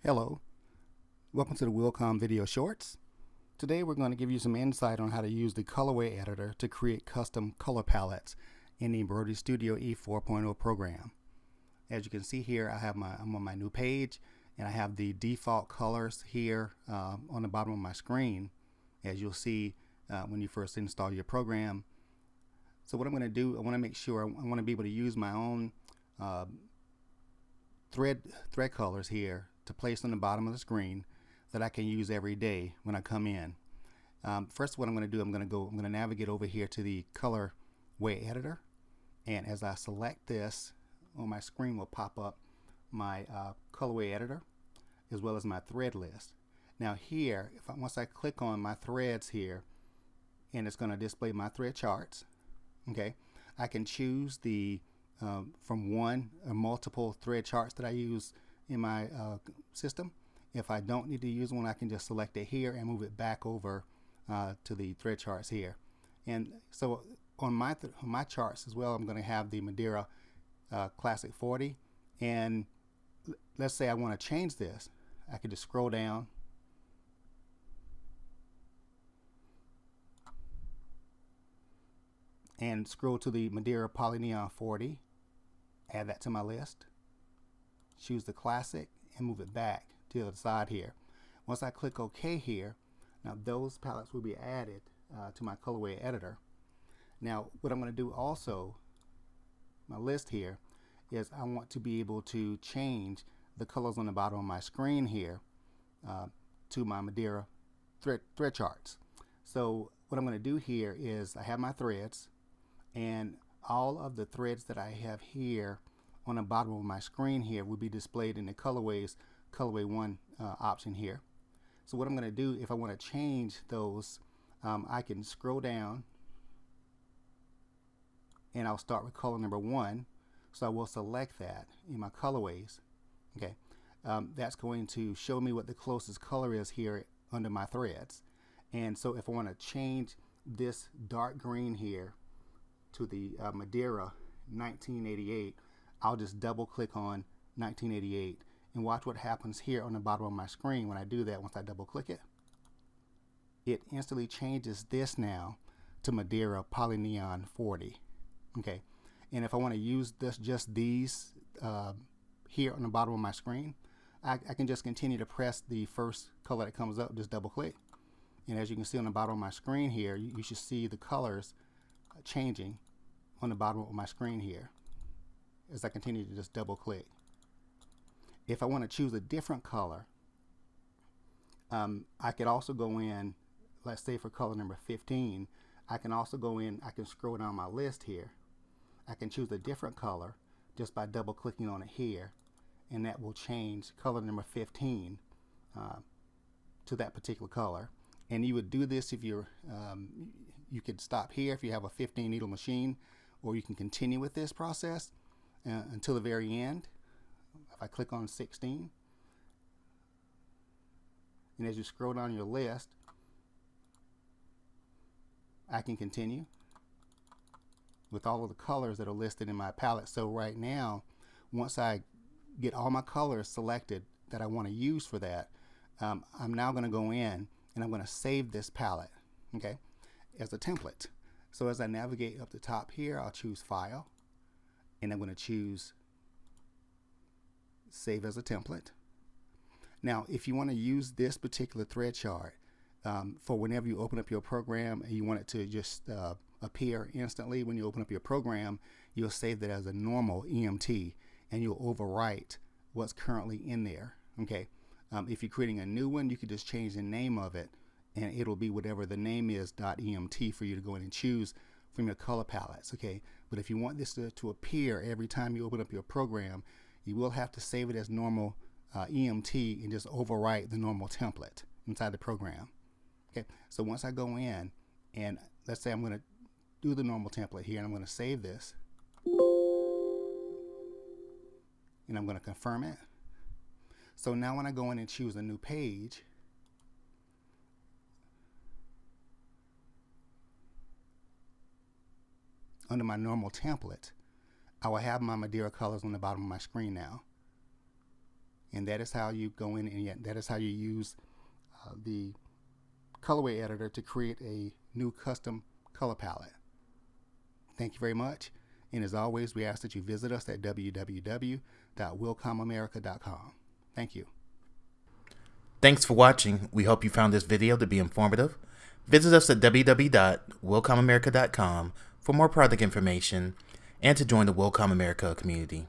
Hello, welcome to the Willcom Video Shorts. Today we're going to give you some insight on how to use the colorway editor to create custom color palettes in the Embroidery Studio E 4.0 program. As you can see here, I'm on my new page and I have the default colors here on the bottom of my screen, as you'll see when you first install your program. So what I'm going to do, I want to make sure, I want to be able to use my own thread colors here to place on the bottom of the screen that I can use every day when I come in. First, what I'm going to do, I'm going to navigate over here to the colorway editor, and as I select this, on my screen will pop up my colorway editor as well as my thread list. Now here, once I click on my threads here, and it's going to display my thread charts. Okay, I can choose the from one or multiple thread charts that I use in my system. If I don't need to use one, I can just select it here and move it back over to the thread charts here. And so on my charts as well, I'm going to have the Madeira Classic 40. And let's say I want to change this. I could just scroll down and scroll to the Madeira Poly Neon 40, add that to my list, choose the Classic and move it back to the other side here. Once I click OK here, now those palettes will be added to my colorway editor. Now what I'm going to do also, my list here, is I want to be able to change the colors on the bottom of my screen here to my Madeira thread charts. So what I'm going to do here is I have my threads, and all of the threads that I have here on the bottom of my screen here will be displayed in the colorway 1 option here. So what I'm going to do, if I want to change those, I can scroll down and I'll start with color number 1. So I will select that in my colorways. Okay, that's going to show me what the closest color is here under my threads. And so if I want to change this dark green here to the Madeira 1988, I'll just double click on 1988 and watch what happens here on the bottom of my screen. When I do that, once I double click it, it instantly changes this now to Madeira Poly Neon 40. Okay, and if I want to use just these here on the bottom of my screen, I can just continue to press the first color that comes up, just double click, and as you can see on the bottom of my screen here, you should see the colors changing on the bottom of my screen here as I continue to just double click. If I want to choose a different color, I could also go in, let's say for color number 15, I can also go in, I can scroll down my list here. I can choose a different color just by double clicking on it here, and that will change color number 15 to that particular color. And you would do this if you're, you could stop here if you have a 15 needle machine, or you can continue with this process until the very end. If I click on 16, and as you scroll down your list, I can continue with all of the colors that are listed in my palette. So right now, once I get all my colors selected that I want to use for that, I'm now going to go in and I'm going to save this palette, okay, as a template. So as I navigate up the top here, I'll choose File, and I'm going to choose Save as a Template. Now, if you want to use this particular thread chart for whenever you open up your program and you want it to just appear instantly when you open up your program, you'll save that as a normal EMT and you'll overwrite what's currently in there. Okay. If you're creating a new one, you could just change the name of it and it'll be whatever the name is .emt for you to go in and choose from your color palettes. Okay. But if you want this to appear every time you open up your program, you will have to save it as normal EMT and just overwrite the normal template inside the program. Okay. So once I go in and let's say I'm going to do the normal template here, and I'm going to save this and I'm going to confirm it. So now when I go in and choose a new page, under my normal template, I will have my Madeira colors on the bottom of my screen now. And that is how you go in and that is how you use the colorway editor to create a new custom color palette. Thank you very much. And as always, we ask that you visit us at www.willcomamerica.com. Thank you. Thanks for watching. We hope you found this video to be informative. Visit us at www.willcomamerica.com for more product information and to join the Willcom America community.